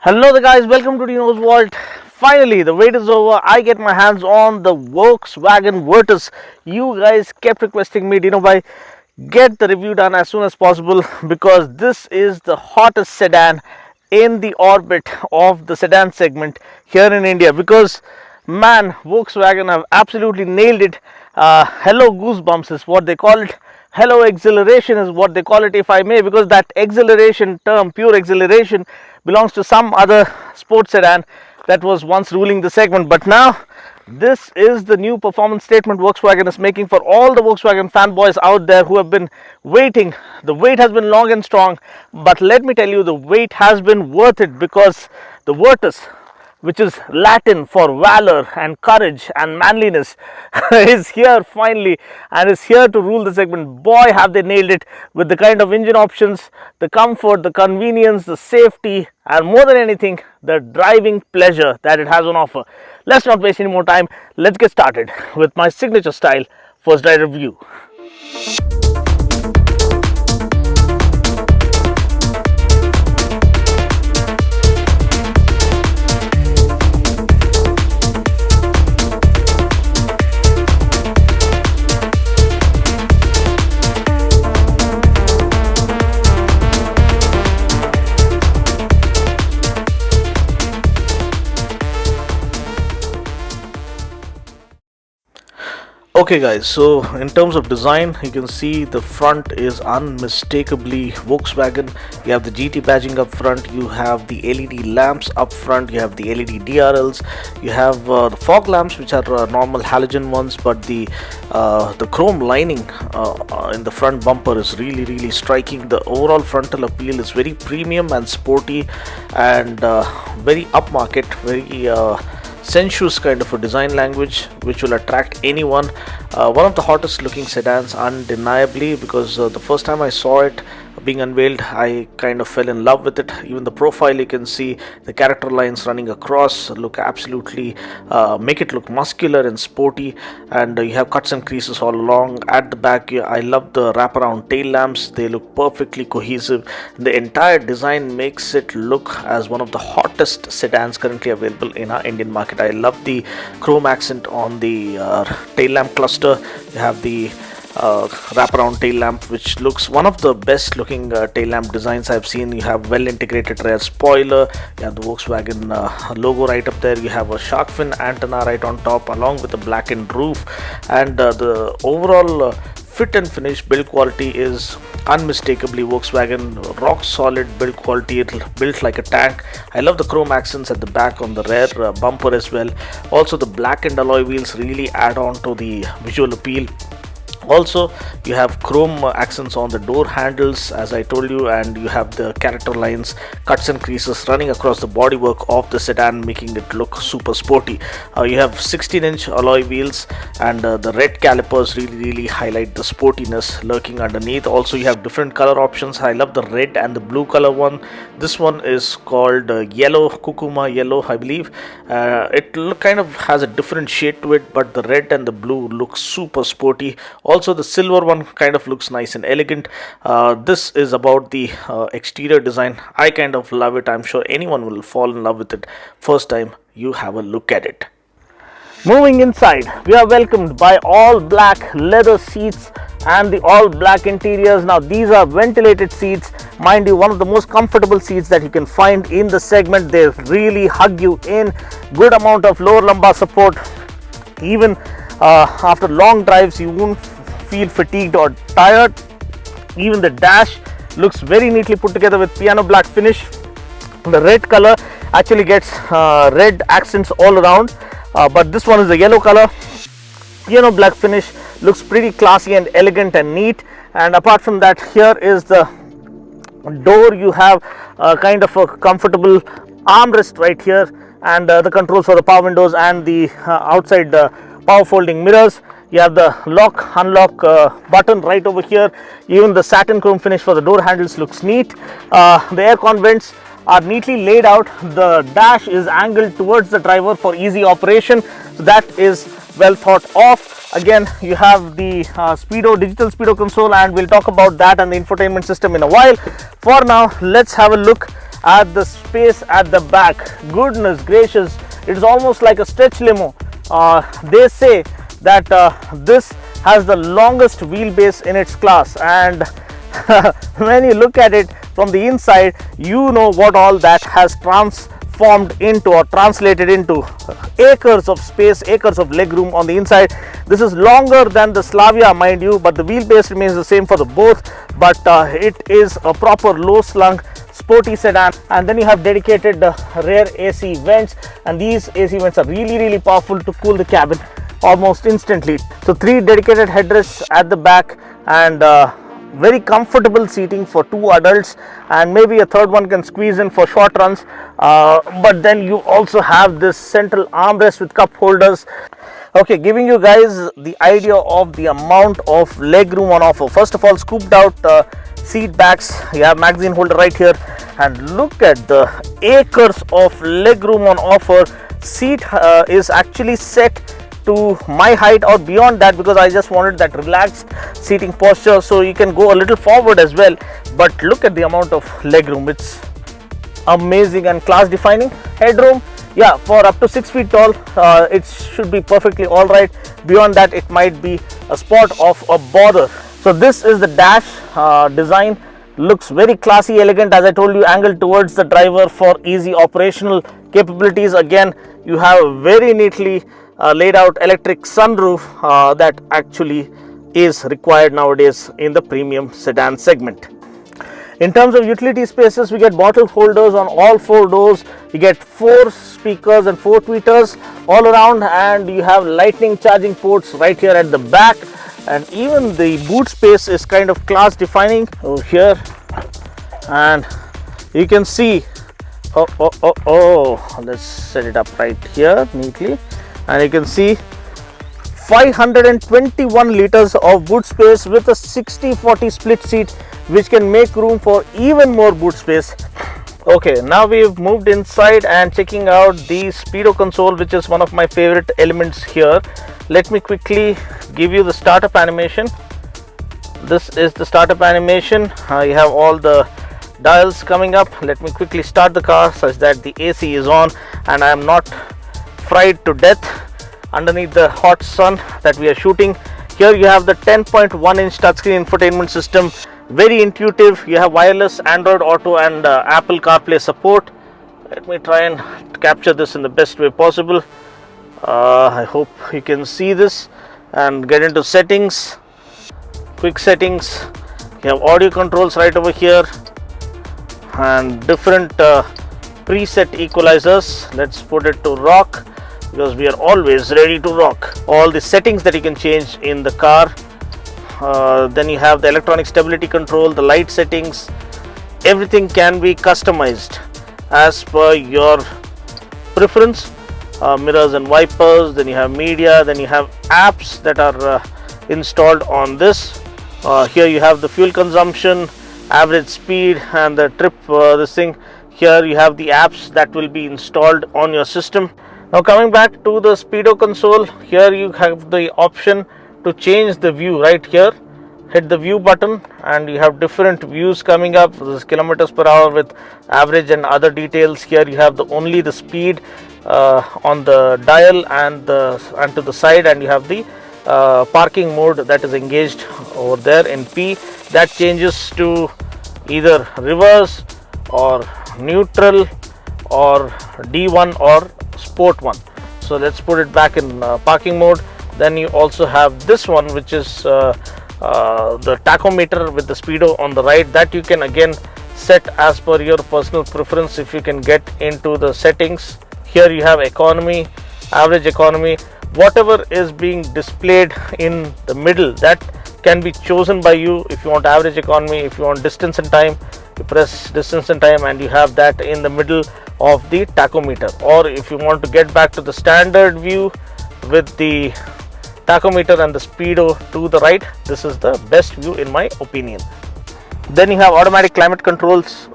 Hello there guys, welcome to Dino's Vault. Finally, the wait is over. I get my hands on the Volkswagen Virtus. You guys kept requesting me, Dino bhai, get the review done as soon as possible because this is the hottest sedan in the orbit of the sedan segment here in India. Because man, Volkswagen have absolutely nailed it. Hello goosebumps is what they call it. Hello exhilaration is what they call it, if I may, because that exhilaration term, pure exhilaration, belongs to some other sports sedan that was once ruling the segment. But now this is the new performance statement Volkswagen is making for all the Volkswagen fanboys out there who have been waiting. The wait has been long and strong, but let me tell you, the wait has been worth it, because the Virtus, which is Latin for valor and courage and manliness, is here finally and is here to rule the segment. Boy, have they nailed it with the kind of engine options, the comfort, the convenience, the safety, and more than anything, the driving pleasure that it has on offer. Let's not waste any more time. Let's get started with my signature style first ride review. Okay guys, so in terms of design, you can see the front is unmistakably Volkswagen. You have the GT badging up front, you have the LED lamps up front, you have the LED DRLs, you have the fog lamps, which are normal halogen ones, but the chrome lining in the front bumper is really striking. The overall frontal appeal is very premium and sporty and very upmarket, very sensuous kind of a design language which will attract anyone. One of the hottest looking sedans undeniably, because the first time I saw it being unveiled, I kind of fell in love with it. Even the profile, you can see the character lines running across look absolutely make it look muscular and sporty, and you have cuts and creases all along. At the back, I love the wraparound tail lamps. They look perfectly cohesive. The entire design makes it look as one of the hottest sedans currently available in our Indian market. I love the chrome accent on the tail lamp cluster. You have the wraparound tail lamp, which looks one of the best looking tail lamp designs I've seen. You have well integrated rear spoiler, you have the Volkswagen logo right up there, you have a shark fin antenna right on top along with a blackened roof, and the overall fit and finish build quality is unmistakably Volkswagen. Rock solid build quality, built like a tank. I love the chrome accents at the back on the rear bumper as well. Also the blackened alloy wheels really add on to the visual appeal. Also, you have chrome accents on the door handles, as I told you, and you have the character lines, cuts and creases running across the bodywork of the sedan, making it look super sporty. You have 16-inch alloy wheels, and the red calipers really highlight the sportiness lurking underneath. Also, you have different color options. I love the red and the blue color one. This one is called yellow, Kukuma yellow, I believe. It kind of has a different shade to it, but the red and the blue look super sporty. Also, the silver one kind of looks nice and elegant. This is about the exterior design. I kind of love it. I'm sure anyone will fall in love with it first time you have a look at it. Moving inside, we are welcomed by all black leather seats and the all black interiors. Now these are ventilated seats, mind you, one of the most comfortable seats that you can find in the segment. They really hug you in, good amount of lower lumbar support. Even after long drives, you won't feel fatigued or tired. Even the dash looks very neatly put together with piano black finish. The red color actually gets red accents all around, but this one is the yellow color. Piano black finish looks pretty classy and elegant and neat. And apart from that, here is the door. You have kind of a comfortable armrest right here, and the controls for the power windows and the outside power folding mirrors. You have the lock unlock button right over here. Even the satin chrome finish for the door handles looks neat. The aircon vents are neatly laid out. The dash is angled towards the driver for easy operation, so that is well thought of. Again, you have the digital speedo console, and we'll talk about that and the infotainment system in a while. For now, let's have a look at the space at the back. Goodness gracious, it is almost like a stretch limo. They say that this has the longest wheelbase in its class, and when you look at it from the inside, you know what all that has transformed into or translated into. Acres of space, acres of legroom on the inside. This is longer than the Slavia, mind you, but the wheelbase remains the same for the both, but it is a proper low slung sporty sedan. And then you have dedicated rear AC vents, and these AC vents are really powerful to cool the cabin almost instantly. So 3 dedicated headrests at the back, and very comfortable seating for 2 adults, and maybe a third one can squeeze in for short runs. But then you also have this central armrest with cup holders. Okay, giving you guys the idea of the amount of leg room on offer. First of all, scooped out seat backs. You have magazine holder right here, and look at the acres of leg room on offer. Seat is actually set to my height or beyond that, because I just wanted that relaxed seating posture, so you can go a little forward as well. But look at the amount of leg room, it's amazing. And class defining headroom, yeah, for up to 6 feet tall, it should be perfectly all right. Beyond that, it might be a spot of a bother. So this is the dash design. Looks very classy, elegant, as I told you, angled towards the driver for easy operational capabilities. Again, you have very neatly laid out electric sunroof that actually is required nowadays in the premium sedan segment. In terms of utility spaces, we get bottle holders on all 4 doors. You get 4 speakers and 4 tweeters all around, and you have lightning charging ports right here at the back. And even the boot space is kind of class defining over here, and you can see, let's set it up right here neatly, and you can see 521 liters of boot space with a 60-40 split seat, which can make room for even more boot space. Okay, now we've moved inside and checking out the speedo console, which is one of my favorite elements here. Let me quickly give you the startup animation. This is the startup animation. You have all the dials coming up. Let me quickly start the car such that the AC is on and I am not fried to death underneath the hot sun that we are shooting. Here you have the 10.1 inch touchscreen infotainment system. Very intuitive. You have wireless Android Auto and Apple CarPlay support. Let me try and capture this in the best way possible. I hope you can see this, and get into settings, quick settings. You have audio controls right over here and different preset equalizers. Let's put it to rock, because we are always ready to rock. All the settings that you can change in the car. Then you have the electronic stability control, the light settings. Everything can be customized as per your preference. Mirrors and wipers, then you have media, then you have apps that are installed on this. Here you have the fuel consumption, average speed, and the trip this thing. Here you have the apps that will be installed on your system. Now coming back to the speedo console, here you have the option to change the view right here. Hit the view button and you have different views coming up. This is kilometers per hour with average and other details. Here you have only the speed on the dial and to the side, and you have the parking mode that is engaged over there in P. That changes to either reverse or neutral or D1 or Sport 1. So let's put it back in parking mode. Then you also have this one, which is the tachometer with the speedo on the right, that you can again set as per your personal preference if you can get into the settings. Here you have economy, average economy. Whatever is being displayed in the middle, that can be chosen by you. If you want average economy, if you want distance and time, you press distance and time and you have that in the middle of the tachometer. Or if you want to get back to the standard view with the tachometer and the speedo to the right, this is the best view in my opinion. Then you have automatic climate controls,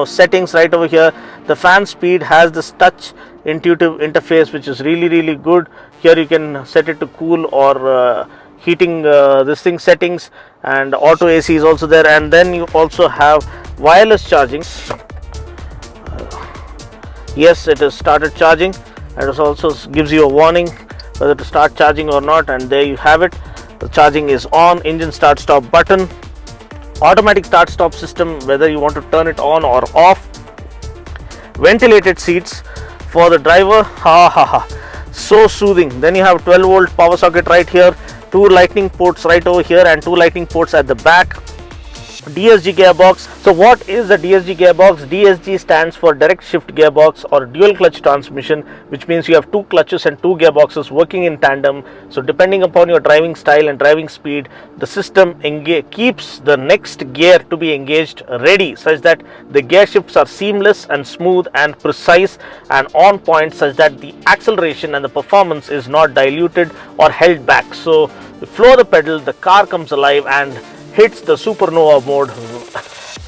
settings right over here. The fan speed has this touch intuitive interface, which is really good. Here you can set it to cool or heating this thing settings, and auto AC is also there. And then you also have wireless charging. Yes, it has started charging, and it also gives you a warning whether to start charging or not, and there you have it. The charging is on. Engine start stop button, automatic start stop system, whether you want to turn it on or off. Ventilated seats for the driver, so soothing. Then you have 12-volt power socket right here, 2 lightning ports right over here, and 2 lightning ports at the back. DSG gearbox. So what is the DSG gearbox? DSG stands for direct shift gearbox or dual clutch transmission, which means you have 2 clutches and 2 gearboxes working in tandem. So depending upon your driving style and driving speed, the system keeps the next gear to be engaged ready, such that the gear shifts are seamless and smooth and precise and on point, such that the acceleration and the performance is not diluted or held back. So you floor the pedal, the car comes alive and hits the supernova mode.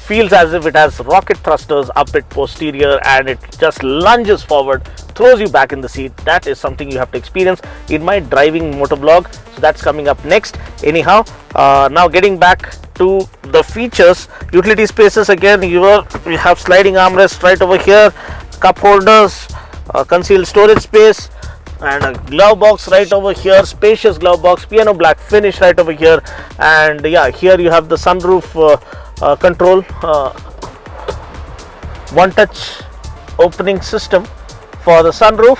Feels as if it has rocket thrusters up its posterior, and it just lunges forward, throws you back in the seat. That is something you have to experience in my driving motovlog. So that's coming up next. Anyhow, now getting back to the features. Utility spaces, again, you have sliding armrest right over here, cup holders, concealed storage space, and a glove box right over here, spacious glove box, piano black finish right over here. And yeah, here you have the sunroof control, one touch opening system for the sunroof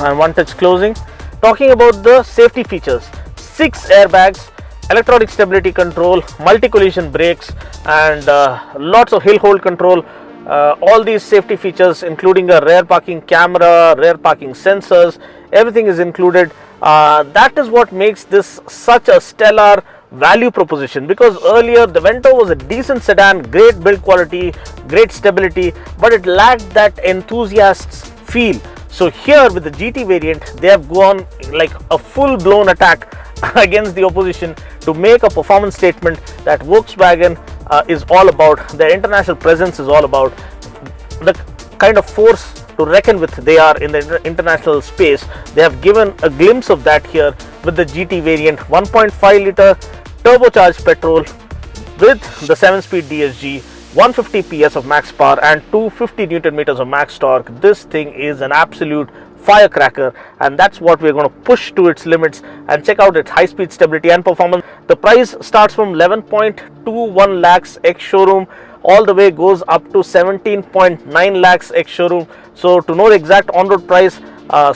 and one touch closing. Talking about the safety features, 6 airbags, electronic stability control, multi collision brakes, and lots of hill hold control. All these safety features, including a rear parking camera, rear parking sensors, everything is included. That is what makes this such a stellar value proposition, because earlier the Vento was a decent sedan, great build quality, great stability, but it lacked that enthusiast's feel. So here with the GT variant, they have gone like a full-blown attack against the opposition to make a performance statement that Volkswagen is all about. Their international presence is all about, the kind of force to reckon with they are in the international space. They have given a glimpse of that here with the GT variant, 1.5 liter turbocharged petrol with the 7-speed DSG, 150 PS of max power and 250 Newton meters of max torque. This thing is an absolute firecracker, and that's what we're going to push to its limits and check out its high speed stability and performance. The price starts from 11.21 lakhs ex showroom, all the way goes up to 17.9 lakhs ex showroom. So to know the exact on-road price,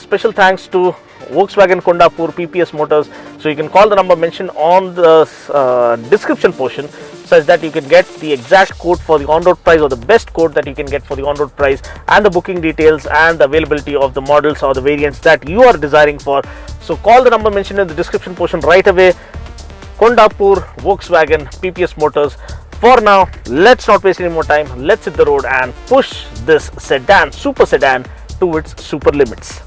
special thanks to Volkswagen Kondapur PPS Motors. So you can call the number mentioned on the description portion, such that you can get the exact quote for the on-road price, or the best quote that you can get for the on-road price, and the booking details and the availability of the models or the variants that you are desiring for. So call the number mentioned in the description portion right away. Kondapur Volkswagen PPS Motors. For now, let's not waste any more time. Let's hit the road and push this sedan, super sedan, to its super limits.